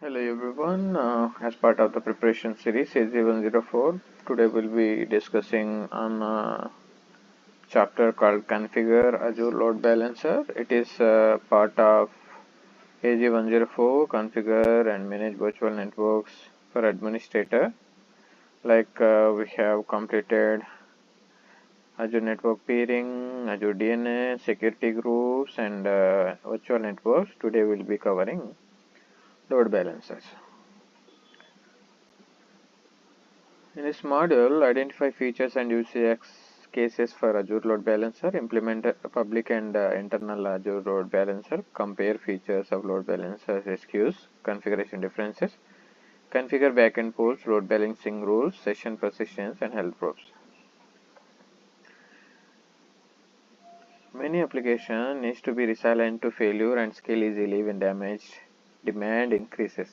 Hello everyone, as part of the preparation series AZ104, today we'll be discussing on a chapter called Configure Azure Load Balancer. It is part of AZ104, Configure and Manage Virtual Networks for Administrator. We have completed Azure Network Peering, Azure DNS, Security Groups and Virtual Networks. Today we'll be covering Load Balancers. In this module, identify features and use cases for Azure Load Balancer, implement a public and internal Azure Load Balancer, compare features of Load Balancer SKUs, configuration differences, configure backend pools, load balancing rules, session persistence, and health probes. Many applications need to be resilient to failure and scale easily when demand increases.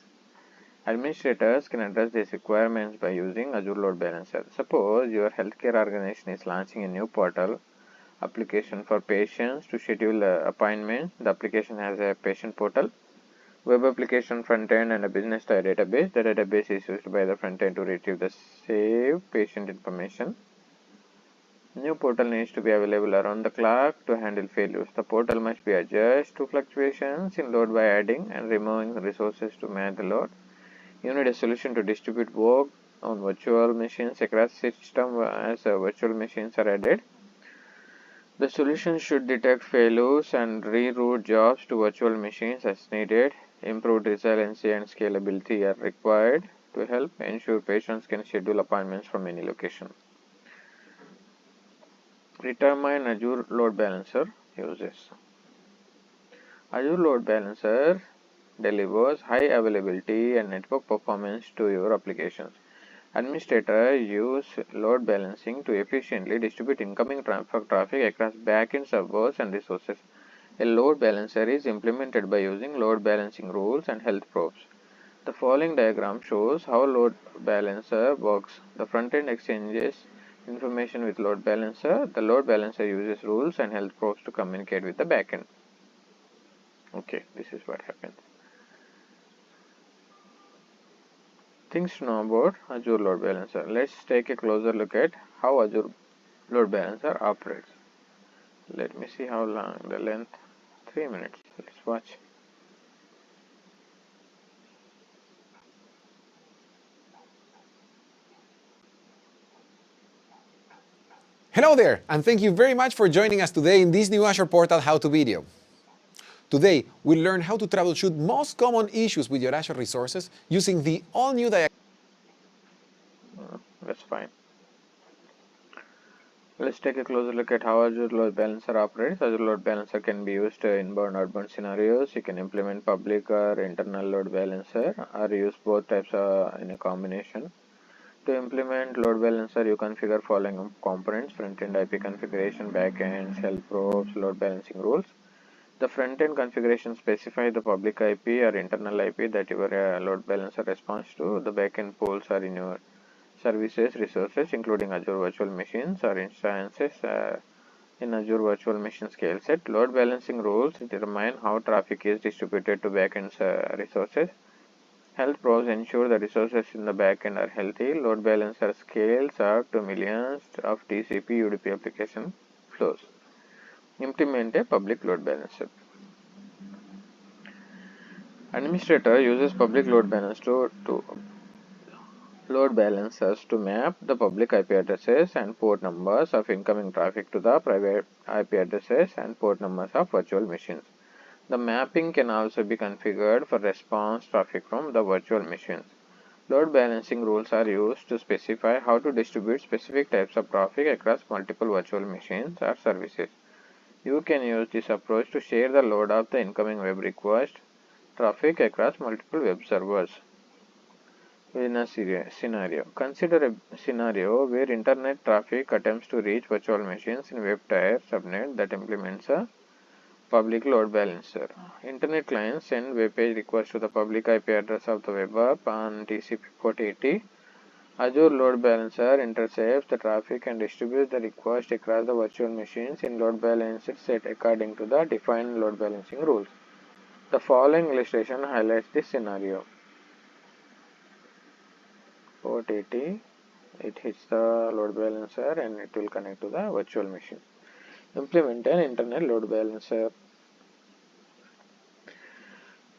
Administrators can address these requirements by using Azure Load Balancer. Suppose your healthcare organization is launching a new portal application for patients to schedule appointments. The application has a patient portal, web application front end, and a business database. The database is used by the front end to retrieve the saved patient information. New portal needs to be available around the clock to handle failures. The portal must be adjusted to fluctuations in load by adding and removing resources to manage the load. You need a solution to distribute work on virtual machines across system as virtual machines are added. The solution should detect failures and reroute jobs to virtual machines as needed. Improved resiliency and scalability are required to help ensure patients can schedule appointments from any location. Determine Azure Load Balancer uses. Azure Load Balancer delivers high availability and network performance to your applications. Administrators use load balancing to efficiently distribute incoming traffic across backend servers and resources. A load balancer is implemented by using load balancing rules and health probes. The following diagram shows how load balancer works. The front end exchanges information with load balancer. The load balancer uses rules and health probes to communicate with the backend. Okay, this is what happens. Things to know about Azure Load Balancer. Let's take a closer look at how Azure Load Balancer operates. Let me see how long the length. 3 minutes. Let's watch. Hello there, and thank you very much for joining us today in this new Azure Portal how-to video. Today, we'll learn how to troubleshoot most common issues with your Azure resources using the all-new diagram. That's fine. Let's take a closer look at how Azure Load Balancer operates. Azure Load Balancer can be used in inbound or outbound scenarios. You can implement public or internal load balancer or use both types in a combination. To implement load balancer, you configure following components: front-end IP configuration, backend, health probes, load balancing rules. The front-end configuration specifies the public IP or internal IP that your load balancer responds to. The backend pools are in your services resources, including Azure Virtual Machines or instances in Azure Virtual Machine scale set. Load balancing rules determine how traffic is distributed to backend resources. Health probes ensure the resources in the backend are healthy. Load balancer scales up to millions of TCP UDP application flows. Implement a public load balancer. Administrator uses public load balancers to map the public IP addresses and port numbers of incoming traffic to the private IP addresses and port numbers of virtual machines. The mapping can also be configured for response traffic from the virtual machines. Load balancing rules are used to specify how to distribute specific types of traffic across multiple virtual machines or services. You can use this approach to share the load of the incoming web request traffic across multiple web servers. In a scenario, consider a scenario where internet traffic attempts to reach virtual machines in web tier subnet that implements a public load balancer. Internet clients send web page requests to the public IP address of the web app on TCP port 80. Azure Load Balancer intercepts the traffic and distributes the request across the virtual machines in load balancer set according to the defined load balancing rules. The following illustration highlights this scenario. port 80, it hits the load balancer and it will connect to the virtual machine. Implement an internal load balancer.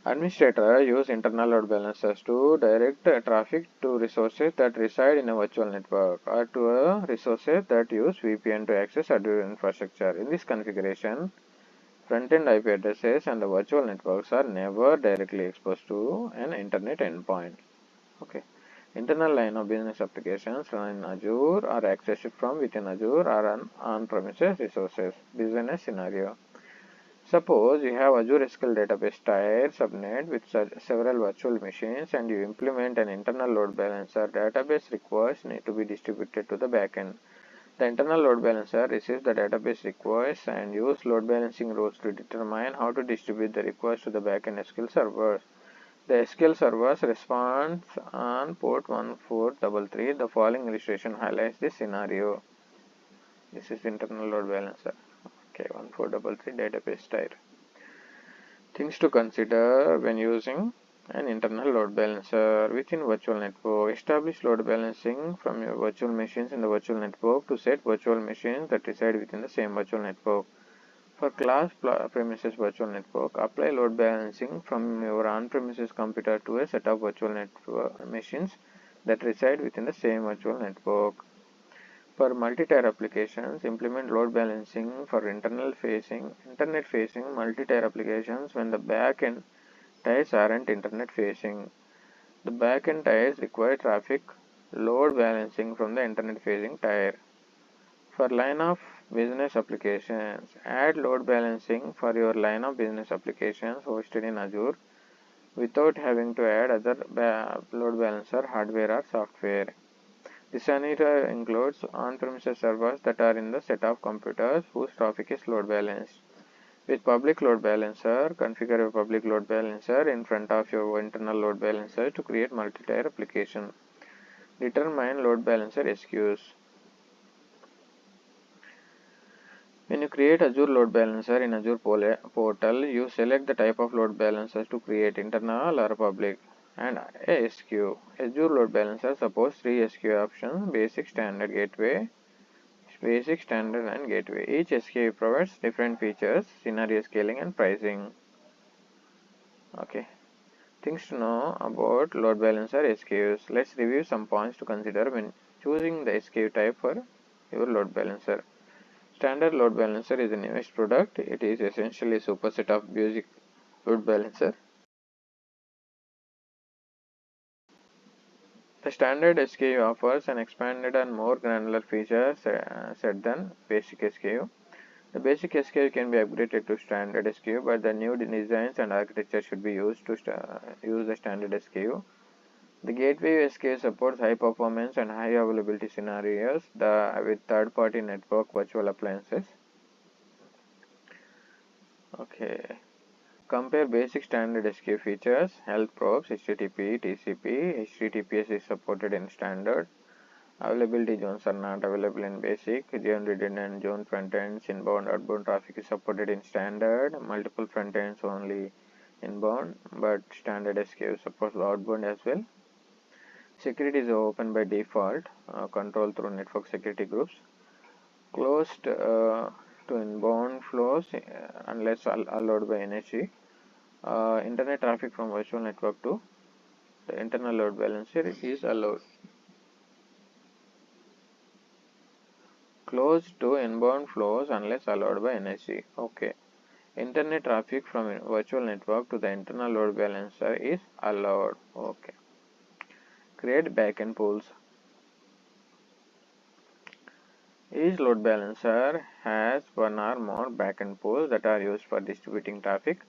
Administrator use internal load balancers to direct traffic to resources that reside in a virtual network or to resources that use VPN to access Azure infrastructure. In this configuration, front-end IP addresses and the virtual networks are never directly exposed to an internet endpoint. Okay. Internal line of business applications run in Azure are accessed from within Azure or on-premises resources. Business scenario. Suppose you have Azure SQL database tier subnet with several virtual machines and you implement an internal load balancer. Database requests need to be distributed to the backend. The internal load balancer receives the database requests and use load balancing rules to determine how to distribute the request to the backend SQL servers. The SQL servers responds on port 1433. The following illustration highlights this scenario. This is internal load balancer. Okay, 1433 database tier. Things to consider when using an internal load balancer within virtual network. Establish load balancing from your virtual machines in the virtual network to set virtual machines that reside within the same virtual network. For class premises virtual network, apply load balancing from your on-premises computer to a set of virtual network machines that reside within the same virtual network. For multi-tier applications, implement load balancing for internet-facing multi-tier applications when the back-end tiers aren't internet-facing. The back-end tiers require traffic load balancing from the internet-facing tier. For line of business applications, add load balancing for your line of business applications hosted in Azure without having to add other load balancer hardware or software. This scenario includes on-premises servers that are in the set of computers whose traffic is load balanced. With public load balancer, configure a public load balancer in front of your internal load balancer to create multi-tier application. Determine load balancer SKUs. When you create Azure Load Balancer in Azure portal, you select the type of load balancers to create, internal or public, and a SKU. Azure Load Balancer supports 3 SKU options: basic, standard, gateway. Basic, standard, and gateway. Each SKU provides different features, scenario scaling, and pricing. Okay. Things to know about load balancer SKUs. Let's review some points to consider when choosing the SKU type for your load balancer. Standard load balancer is the newest product. It is essentially a superset of basic load balancer. The standard SKU offers an expanded and more granular feature set than basic SKU. The basic SKU can be upgraded to standard SKU, but the new designs and architecture should be used to use the standard SKU. The gateway SKU supports high performance and high availability scenarios with third-party network virtual appliances. Okay. Compare basic standard SKU features. Health probes, HTTP, TCP. HTTPS is supported in standard. Availability zones are not available in basic. Zone redundant zone frontends, inbound, outbound traffic is supported in standard. Multiple frontends only inbound, but standard SKU supports outbound as well. Security is open by default, controlled through network security groups. Closed to inbound flows unless allowed by NSG. Internet traffic from virtual network to the internal load balancer is allowed. Closed to inbound flows unless allowed by NSG. Okay. Internet traffic from virtual network to the internal load balancer is allowed. Okay. Create backend pools. Each load balancer has one or more backend pools that are used for distributing traffic.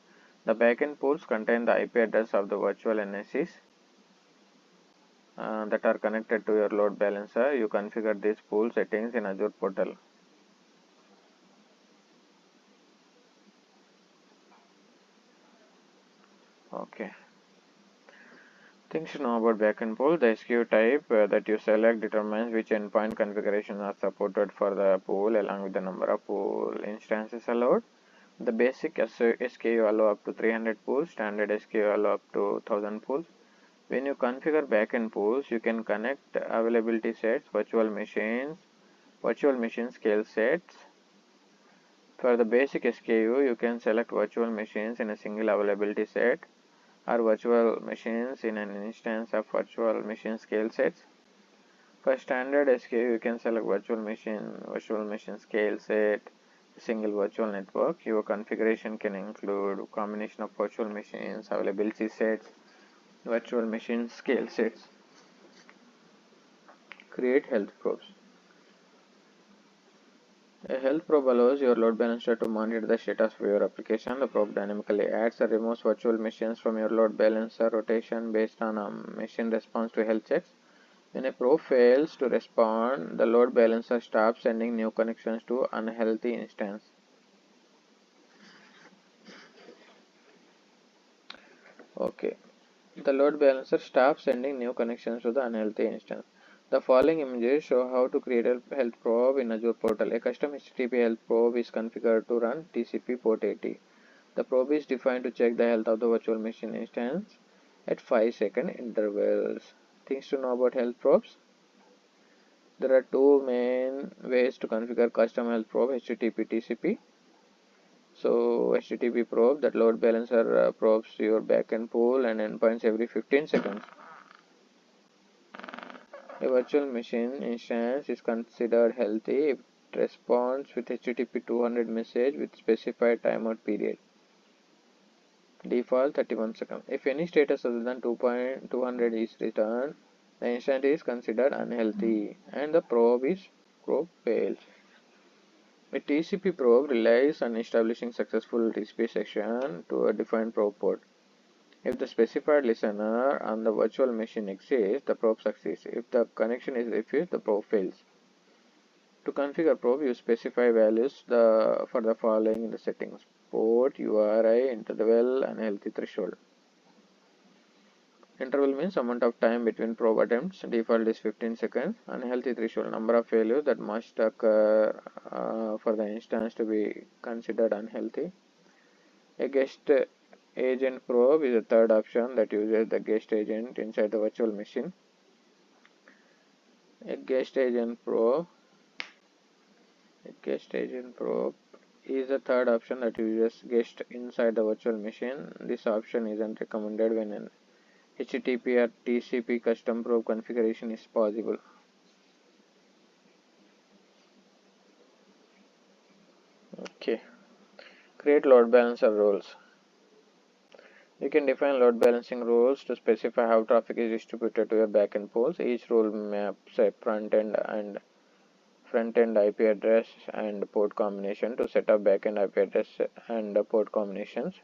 The backend pools contain the IP address of the virtual NSCs that are connected to your load balancer. You configure these pool settings in Azure portal. Okay. Things to know about backend pool. The SKU type that you select determines which endpoint configurations are supported for the pool along with the number of pool instances allowed. The basic SKU allow up to 300 pools, standard SKU allow up to 1000 pools. When you configure backend pools, you can connect availability sets, virtual machine scale sets. For the basic SKU, you can select virtual machines in a single availability set or virtual machines in an instance of virtual machine scale sets. For standard SKU, you can select virtual machine scale set, single virtual network. Your configuration can include a combination of virtual machines, availability sets, virtual machine scale sets. Create health probes. A health probe allows your load balancer to monitor the status of your application. The probe dynamically adds or removes virtual machines from your load balancer rotation based on a machine response to health checks. When a probe fails to respond, the load balancer stops sending new connections to unhealthy instance. Okay. The load balancer stops sending new connections to the unhealthy instance. The following images show how to create a health probe in Azure portal. A custom HTTP health probe is configured to run TCP port 80. The probe is defined to check the health of the virtual machine instance at 5-second intervals. Things to know about health probes. There are two main ways to configure custom health probe: HTTP TCP. So HTTP probe, that load balancer probes your backend pool and endpoints every 15 seconds. A virtual machine instance is considered healthy if it responds with HTTP 200 message with specified timeout period. Default 31 seconds. If any status other than 200 is returned, the instance is considered unhealthy and the probe fails. A TCP probe relies on establishing successful TCP session to a defined probe port. If the specified listener on the virtual machine exists, the probe succeeds. If the connection is refused, the probe fails. To configure probe, you specify values for the following in the settings: port, URI, interval, unhealthy threshold. Interval means amount of time between probe attempts. Default is 15 seconds. Unhealthy threshold, number of failures that must occur for the instance to be considered unhealthy. A guest agent probe is a third option that uses the guest agent inside the virtual machine. A guest agent probe is a third option that uses guest inside the virtual machine. This option isn't recommended when an HTTP or TCP custom probe configuration is possible. Okay. Create load balancer rules. You can define load balancing rules to specify how traffic is distributed to your backend pools. Each rule maps a front-end IP address and port combination to set up backend IP address and port combinations.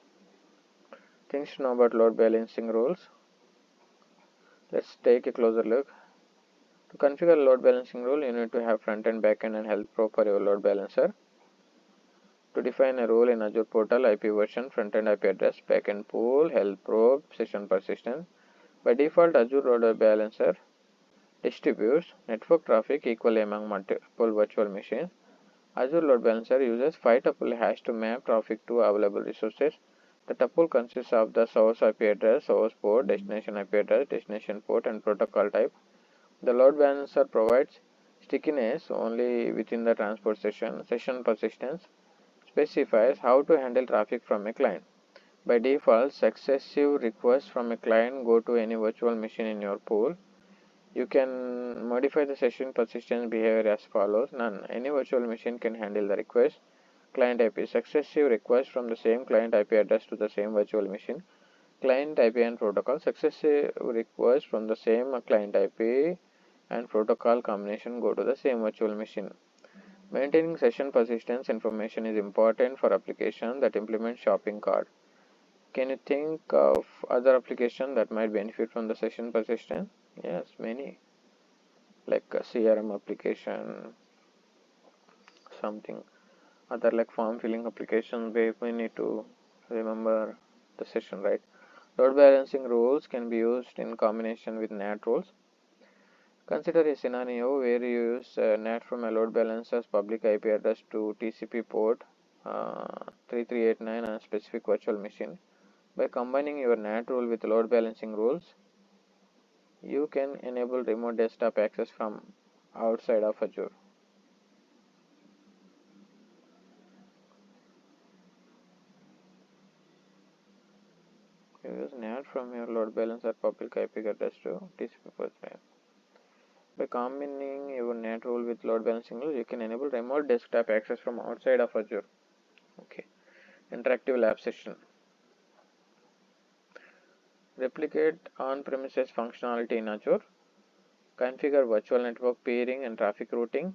Things to know about load balancing rules. Let's take a closer look. To configure a load balancing rule, you need to have front-end, backend, and health probe for your load balancer. To define a rule in Azure portal: IP version, front-end IP address, backend pool, health probe, session persistence. By default, Azure Load Balancer distributes network traffic equally among multiple virtual machines. Azure Load Balancer uses 5-tuple hash to map traffic to available resources. The tuple consists of the source IP address, source port, destination IP address, destination port, and protocol type. The load balancer provides stickiness only within the transport session. Session persistence specifies how to handle traffic from a client. By default, successive requests from a client go to any virtual machine in your pool. You can modify the session persistence behavior as follows: none. Any virtual machine can handle the request. Client IP. Successive requests from the same client IP address to the same virtual machine. Client IP and protocol. Successive requests from the same client IP and protocol combination go to the same virtual machine. Maintaining session persistence information is important for applications that implement shopping cart. Can you think of other applications that might benefit from the session persistence? Yes, many. Like a CRM application, something other like form filling application where we need to remember the session, right? Load balancing rules can be used in combination with NAT rules. Consider a scenario where you use NAT from a load balancer's public IP address to TCP port 3389 on a specific virtual machine. By combining your NAT rule with load balancing rules, You can enable remote desktop access from outside of Azure. You use NAT from your load balancer public IP address to TCP port. By combining your NAT rule with load balancing rule, you can enable remote desktop access from outside of Azure. Okay. Interactive lab session. Replicate on-premises functionality in Azure. Configure virtual network peering and traffic routing.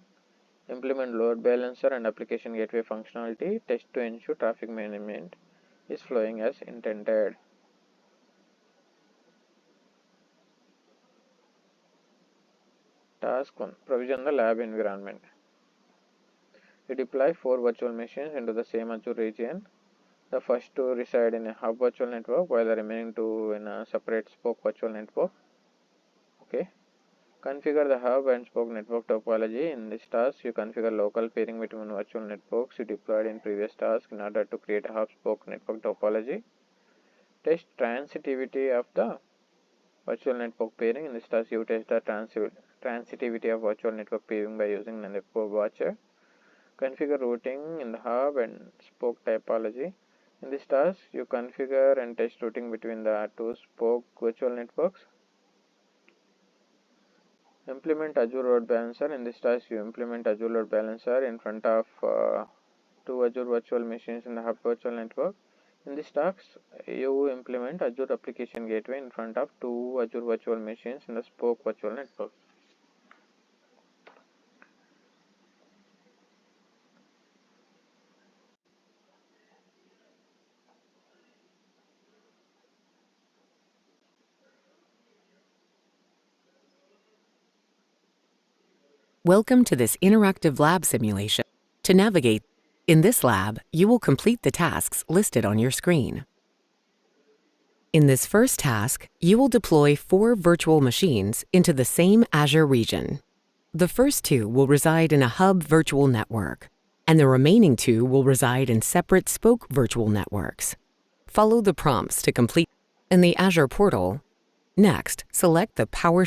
Implement load balancer and application gateway functionality. Test to ensure traffic management is flowing as intended. Task 1. Provision the lab environment. You deploy 4 virtual machines into the same Azure region. The first 2 reside in a hub virtual network, while the remaining 2 in a separate spoke virtual network. Okay. Configure the hub and spoke network topology. In this task, you configure local peering between virtual networks you deployed in previous task in order to create a hub spoke network topology. Test transitivity of the virtual network peering. In this task, you test the transitivity of virtual network peering by using the network watcher. Configure routing in the hub and spoke topology. In this task, you configure and test routing between the 2 spoke virtual networks. Implement Azure Load Balancer. In this task, you implement Azure Load Balancer in front of 2 Azure virtual machines in the hub virtual network. In this task, you implement Azure Application Gateway in front of 2 Azure virtual machines in the spoke virtual network. Welcome to this interactive lab simulation. To navigate in this lab, you will complete the tasks listed on your screen. In this first task, you will deploy 4 virtual machines into the same Azure region. The first 2 will reside in a hub virtual network, and the remaining 2 will reside in separate spoke virtual networks. Follow the prompts to complete in the Azure portal. Next, select the power.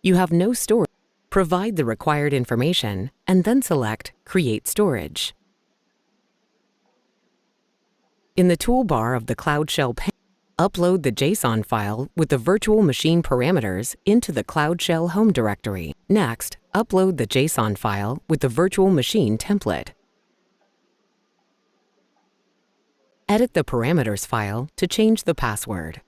You have no storage. Provide the required information, and then select Create Storage. In the toolbar of the Cloud Shell pane, upload the JSON file with the virtual machine parameters into the Cloud Shell home directory. Next, upload the JSON file with the virtual machine template. Edit the parameters file to change the password.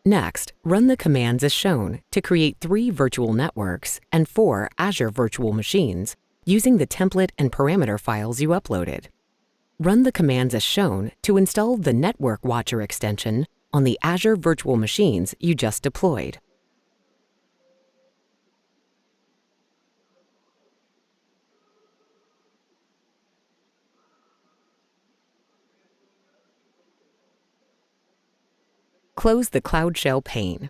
Next, run the commands as shown to create 3 virtual networks and 4 Azure virtual machines using the template and parameter files you uploaded. Run the commands as shown to install the Network Watcher extension on the Azure virtual machines you just deployed. Close the Cloud Shell pane.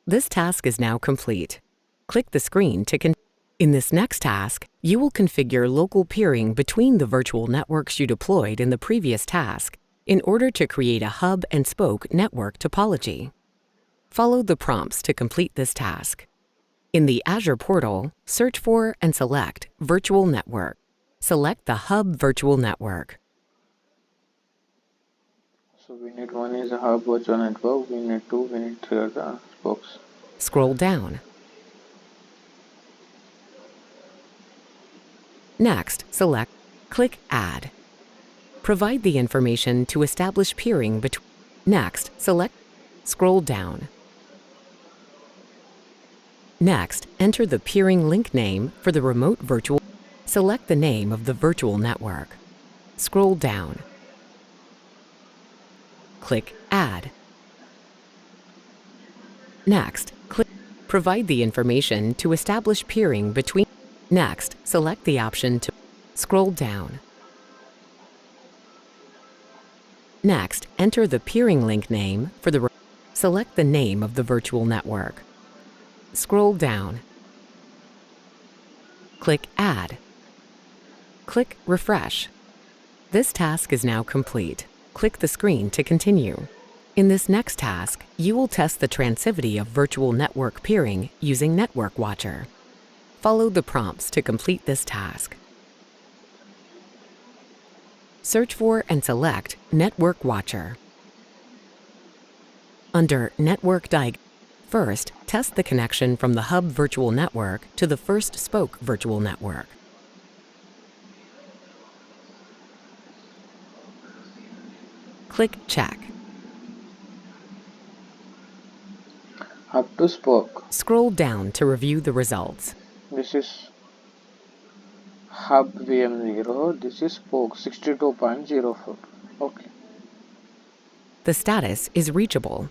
This task is now complete. Click the screen to continue. In this next task, you will configure local peering between the virtual networks you deployed in the previous task in order to create a hub and spoke network topology. Follow the prompts to complete this task. In the Azure portal, search for and select Virtual Network. Select the Hub Virtual Network. So we need 1 is a hub virtual network, we need 2, we need 3 other spokes. Scroll down. Next, click Add. Provide the information to establish peering between. Next, scroll down. Next, enter the peering link name for the remote virtual. Select the name of the virtual network. Scroll down. Click Add. Next, provide the information to establish peering between. Next, select the option to scroll down. Next, enter the peering link name for the. Select the name of the virtual network. Scroll down. Click Add. Click Refresh. This task is now complete. Click the screen to continue. In this next task, you will test the transivity of virtual network peering using Network Watcher. Follow the prompts to complete this task. Search for and select Network Watcher. Under Network Diagram, first, test the connection from the hub virtual network to the first spoke virtual network. Click Check. Hub to spoke. Scroll down to review the results. This is hub VM0. This is spoke 62.04. Okay. The status is reachable.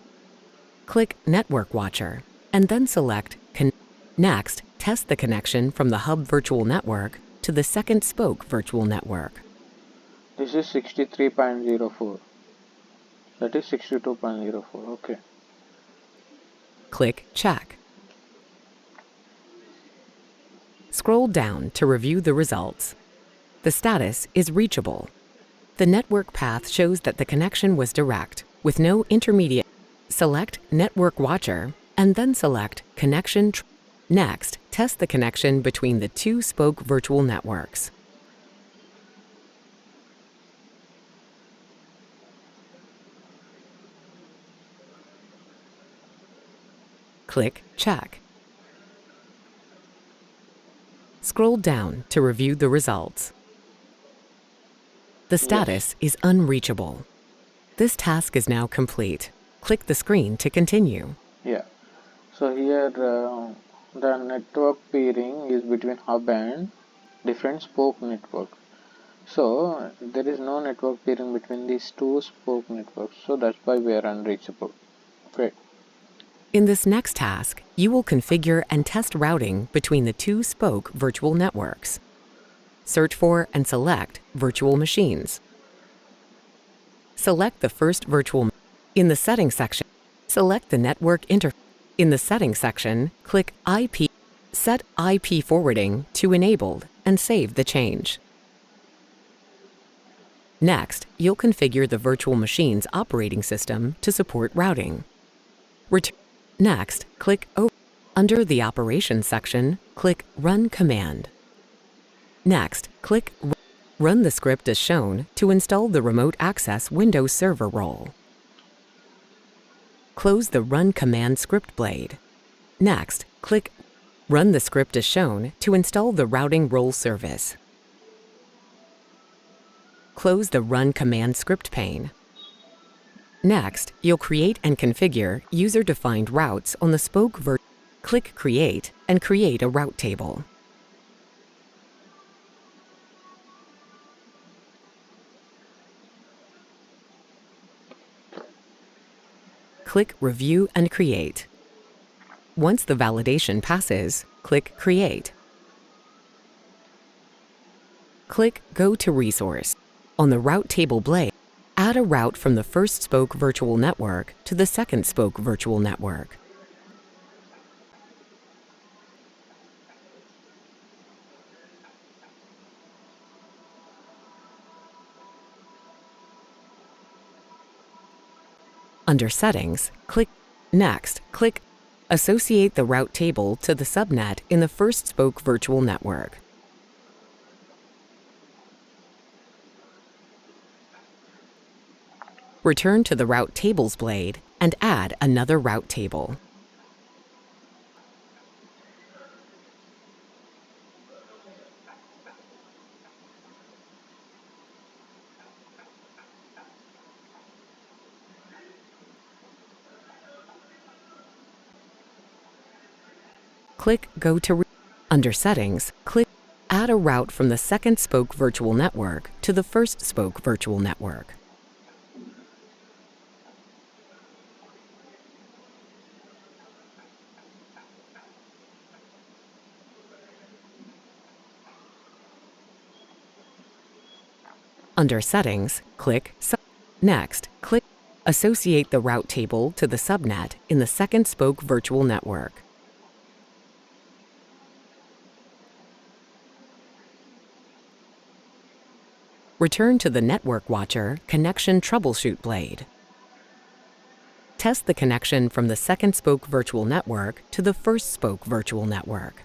Click Network Watcher and then select Next, test the connection from the hub virtual network to the second spoke virtual network. This is 63.04. That is 62.04. Okay. Click Check. Scroll down to review the results. The status is reachable. The network path shows that the connection was direct, with no intermediate. Select Network Watcher and then select Connection. Next, test the connection between the two spoke virtual networks. Click Check. Scroll down to review the results. The status is unreachable. This task is now complete. Click the screen to continue. Yeah. So here the network peering is between hub and different spoke network. So there is no network peering between these two spoke networks. So that's why we are unreachable. Great. In this next task, you will configure and test routing between the two spoke virtual networks. Search for and select virtual machines. Select the first virtual. In the Settings section, select the network interface. In the Settings section, click IP. Set IP forwarding to enabled and save the change. Next, you'll configure the virtual machine's operating system to support routing. Next, click OK. Under the Operations section, click Run Command. Next, click Run the script as shown to install the Remote Access Windows Server role. Close the Run Command script blade. Next, click Run the script as shown to install the Routing Role Service. Close the Run Command script pane. Next, you'll create and configure user-defined routes on the spoke virtual. Click Create and create a route table. Click Review and Create. Once the validation passes, click Create. Click Go to Resource. On the Route Table blade, add a route from the first spoke virtual network to the second spoke virtual network. Under Settings, click Next, click Associate the route table to the subnet in the first spoke virtual network. Return to the Route Tables blade and add another route table. Click Go to Under Settings, click Add a route from the second spoke virtual network to the first spoke virtual network. Under Settings, click Next, click Associate the route table to the subnet in the second spoke virtual network. Return to the Network Watcher Connection Troubleshoot blade. Test the connection from the second spoke virtual network to the first spoke virtual network.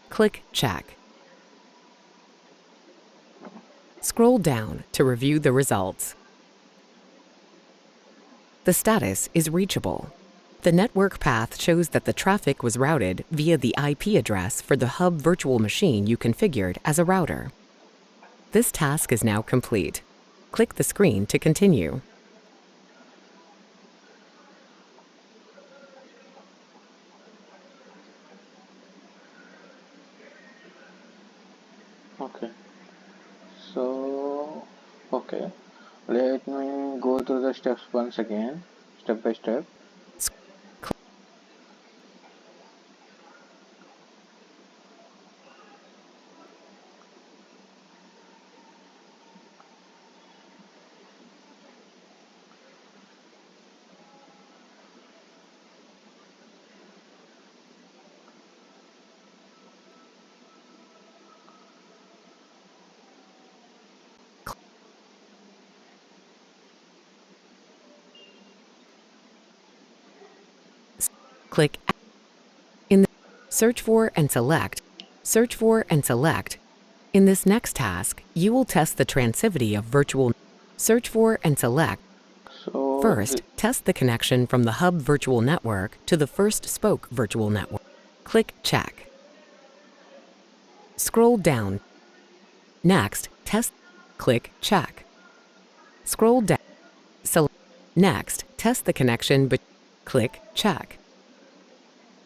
Click Check. Scroll down to review the results. The status is reachable. The network path shows that the traffic was routed via the IP address for the hub virtual machine you configured as a router. This task is now complete. Click the screen to continue. Okay. So, okay. Let me go through the steps once again, step by step. Click in the Search for and select. Search for and select. In this next task, you will test the transivity of virtual. Search for and select. So, First, test the connection from the hub virtual network to the first spoke virtual network. Click Check. Scroll down. Next, test. Click Check. Scroll down. Select. Next, test the connection but click Check.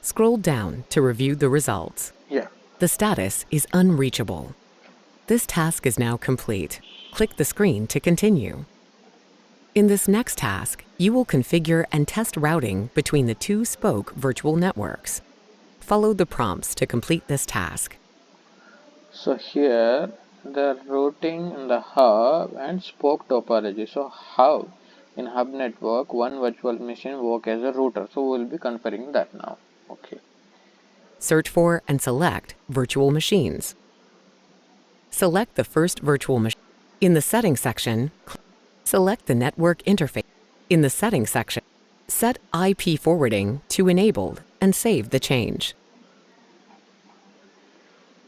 Scroll down to review the results. yeah. The status is unreachable. This task is now complete. Click the screen to continue. In this next task, you will configure and test routing between the two spoke virtual networks. Follow the prompts to complete this task. So here the routing in the hub and spoke topology. So how in hub network one virtual machine work as a router? So we'll be configuring that now. Okay. Search for and select virtual machines. Select the first virtual machine. In the Settings section, select the network interface. In the Settings section, set IP forwarding to enabled and save the change.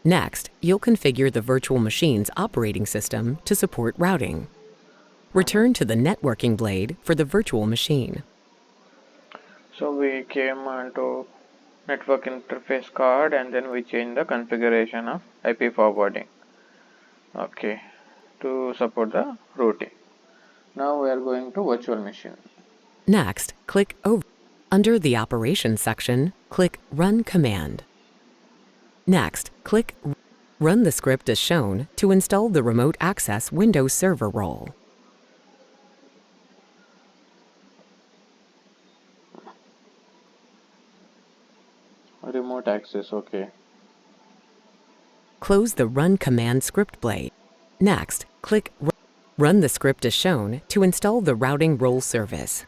Next, you'll configure the virtual machine's operating system to support routing. Return to the networking blade for the virtual machine. So we came onto network interface card and then we change the configuration of IP forwarding. Okay, to support the routing. Now we are going to virtual machine. Next, click Over. Under the Operations section, click Run Command. Next, click Run the script as shown to install the Remote Access Windows Server role. Remote access, okay. Close the Run Command script blade. Next, click Run the script as shown to install the Routing Role Service.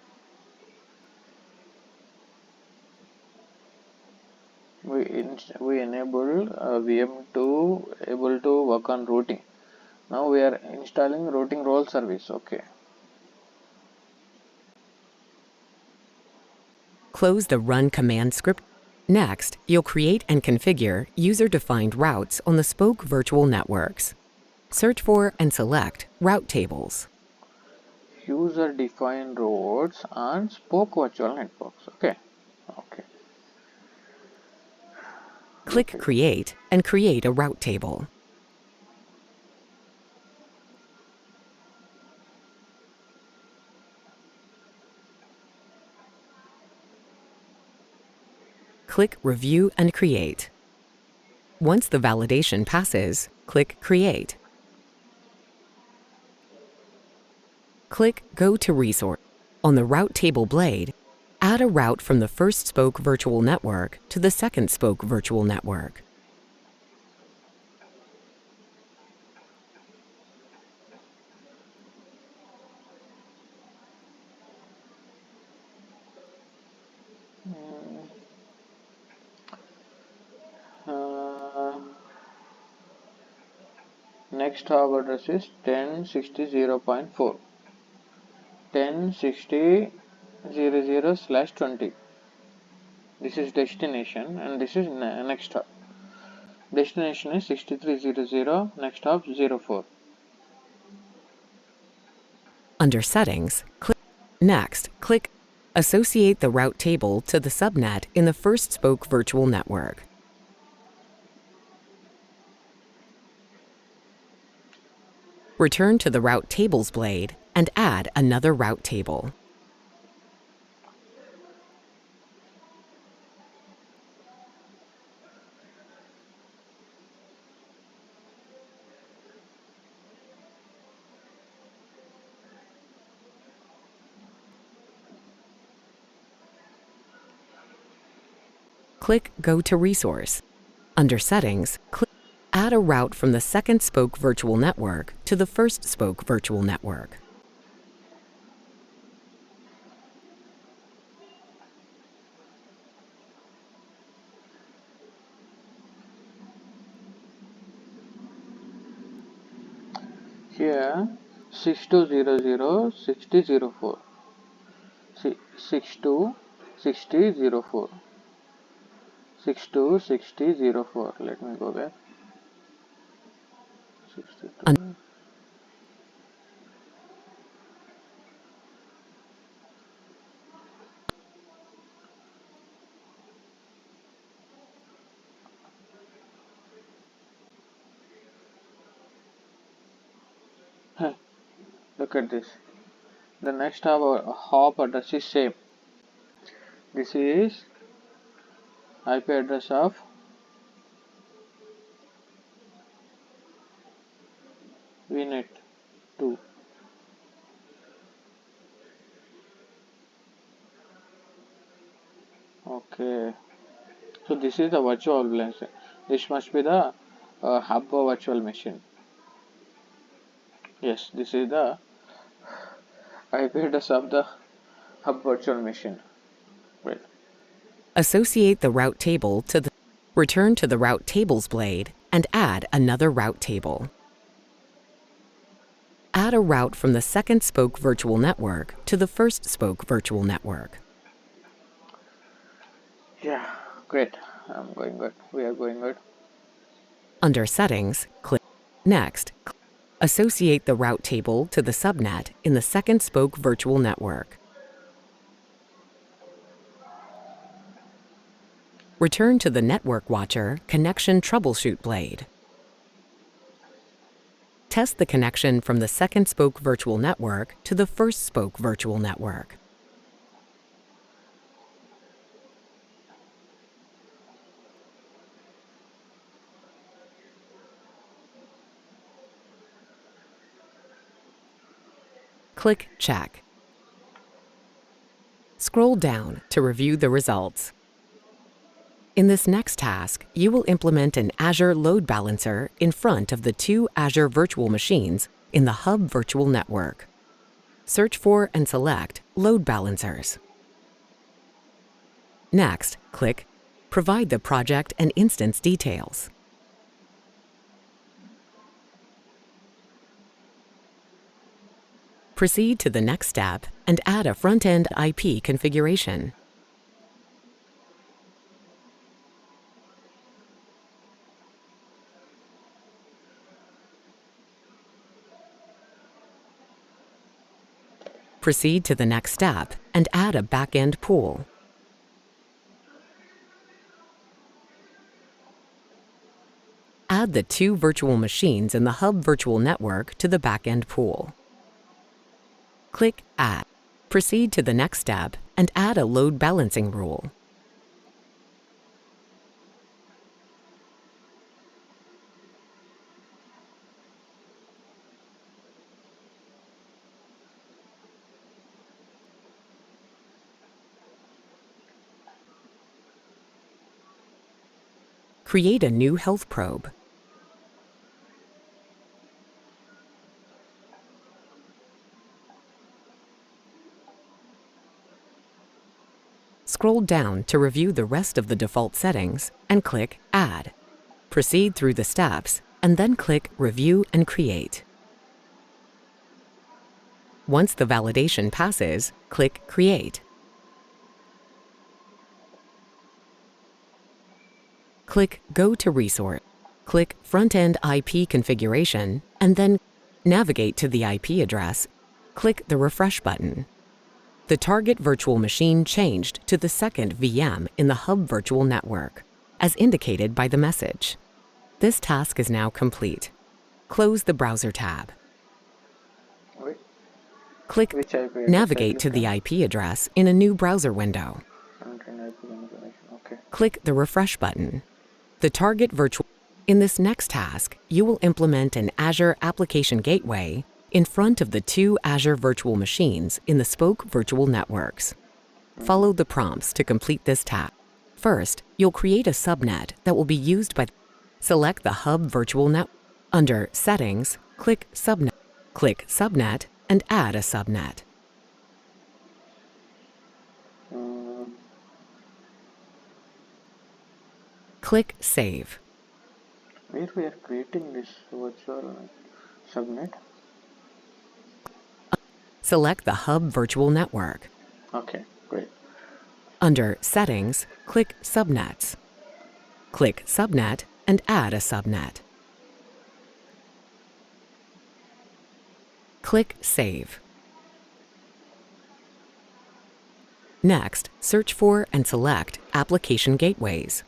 We enable VM2 able to work on routing. Now we are installing routing role service. Okay. Close the Run Command script. Next, you'll create and configure user-defined routes on the spoke virtual networks. Search for and select Route Tables. User defined routes on spoke virtual networks. Okay. Okay. Click Create and create a route table. Click Review and Create. Once the validation passes, click Create. Click Go to Resource. On the Route Table blade, add a route from the first spoke virtual network to the second spoke virtual network. Next hop address is 1060.0.4. 1060.0.0/20. This is destination and this is next hop. Destination is 6300, next hop 04. Under Settings, click Associate the route table to the subnet in the first spoke virtual network. Return to the Route Tables blade and add another route table. Click Go to Resource. Under Settings, click Add a route from the second spoke virtual network to the first spoke virtual network. Here 6200 6004. 626004. 626004. Let me go back. 62. Look at this. The next hop address is same. This is IP address of VNet 2. Okay. So this is the virtual balancer. This must be the hub virtual machine. Yes, this is the IP address of the hub virtual machine. Wait. Associate the route table to the Return to the Route Tables blade and add another route table. Add a route from the second spoke virtual network to the first spoke virtual network. Yeah, great. I'm going good. We are going good. Under Settings, click Next. Associate the route table to the subnet in the second spoke virtual network. Return to the Network Watcher Connection Troubleshoot blade. Test the connection from the second spoke virtual network to the first spoke virtual network. Click Check. Scroll down to review the results. In this next task, you will implement an Azure Load Balancer in front of the two Azure virtual machines in the Hub virtual network. Search for and select Load Balancers. Next, click Provide the project and instance details. Proceed to the next step and add a front-end IP configuration. Proceed to the next step and add a back-end pool. Add the two virtual machines in the Hub virtual network to the back-end pool. Click Add. Proceed to the next step and add a load balancing rule. Create a new health probe. Scroll down to review the rest of the default settings and click Add. Proceed through the steps and then click Review and Create. Once the validation passes, click Create. Click Go to Resource. Click Front-End IP Configuration, and then navigate to the IP address. Click the Refresh button. The target virtual machine changed to the second VM in the Hub Virtual Network, as indicated by the message. This task is now complete. Close the Browser tab. Wait, Click which IP address Navigate to the IP address in a new browser window. Okay. Click the Refresh button. The target virtual. In this next task, you will implement an Azure Application Gateway in front of the two Azure virtual machines in the Spoke virtual networks. Follow the prompts to complete this task. First, you'll create a subnet that will be used by. Select the Hub Virtual Network. Under Settings, click Subnet. Click Subnet and add a subnet. Click Save. Where we are creating this virtual subnet? Select the Hub Virtual Network. Okay, great. Under Settings, click Subnets. Click Subnet and add a subnet. Click Save. Next, search for and select Application Gateways.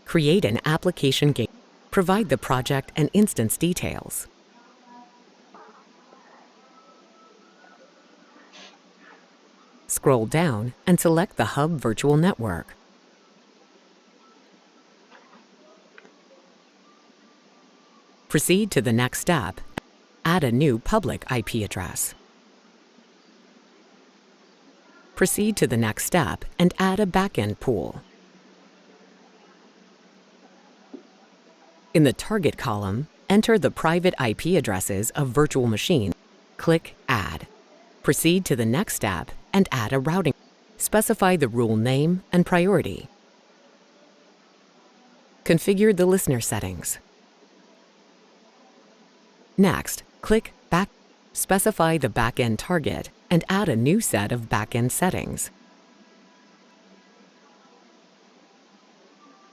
Create an application gateway. Provide the project and instance details. Scroll down and select the Hub Virtual Network. Proceed to the next step. Add a new public IP address. Proceed to the next step and add a backend pool. In the Target column, enter the private IP addresses of virtual machines. Click Add. Proceed to the next step and add a routing. Specify the rule name and priority. Configure the listener settings. Next, click Back. Specify the backend target and add a new set of backend settings.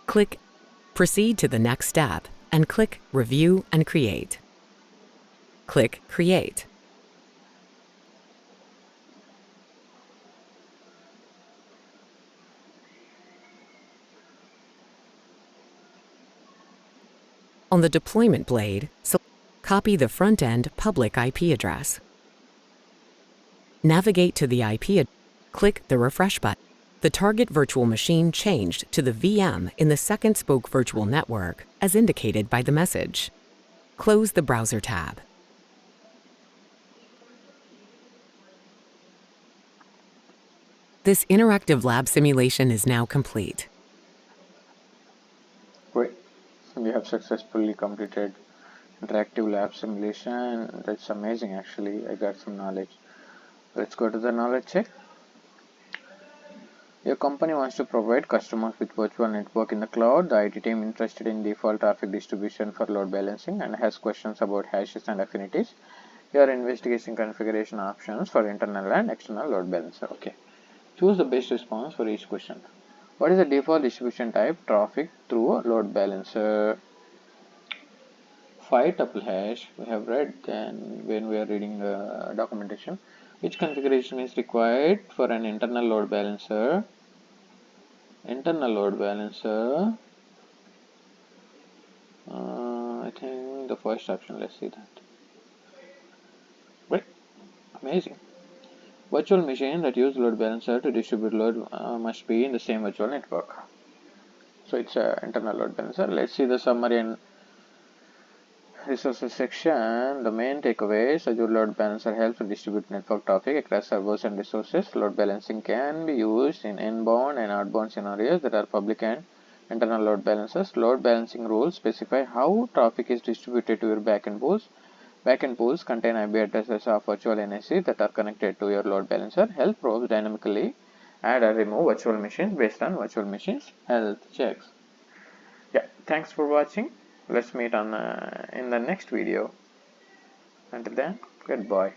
Click Proceed to the next step and click Review and Create. Click Create. On the deployment blade, copy the front-end public IP address. Navigate to the IP. Click the Refresh button. The target virtual machine changed to the VM in the second Spoke virtual network, as indicated by the message. Close the Browser tab. This interactive lab simulation is now complete. Great. We have successfully completed interactive lab simulation. That's amazing actually. I got some knowledge. Let's go to the knowledge check. Your company wants to provide customers with virtual network in the cloud. The IT team interested in default traffic distribution for load balancing and has questions about hashes and affinities. You are investigating configuration options for internal and external load balancer. Okay. Choose the best response for each question. What is the default distribution type? Traffic through a load balancer. 5 tuple hash. We have read then when we are reading the documentation. Which configuration is required for an internal load balancer? Internal load balancer. I think the first option. Let's see that. Right. Amazing. Virtual machine that use load balancer to distribute load must be in the same virtual network. So it's an internal load balancer. Let's see the summary and resources section. The main takeaways: Azure Load Balancer helps to distribute network traffic across servers and resources. Load balancing can be used in inbound and outbound scenarios that are public and internal load balancers. Load balancing rules specify how traffic is distributed to your backend pools. Backend pools contain IP addresses of virtual NIC that are connected to your load balancer. Health probes dynamically add or remove virtual machines based on virtual machines' health checks. Thanks for watching. Let's meet in the next video. Until then, goodbye.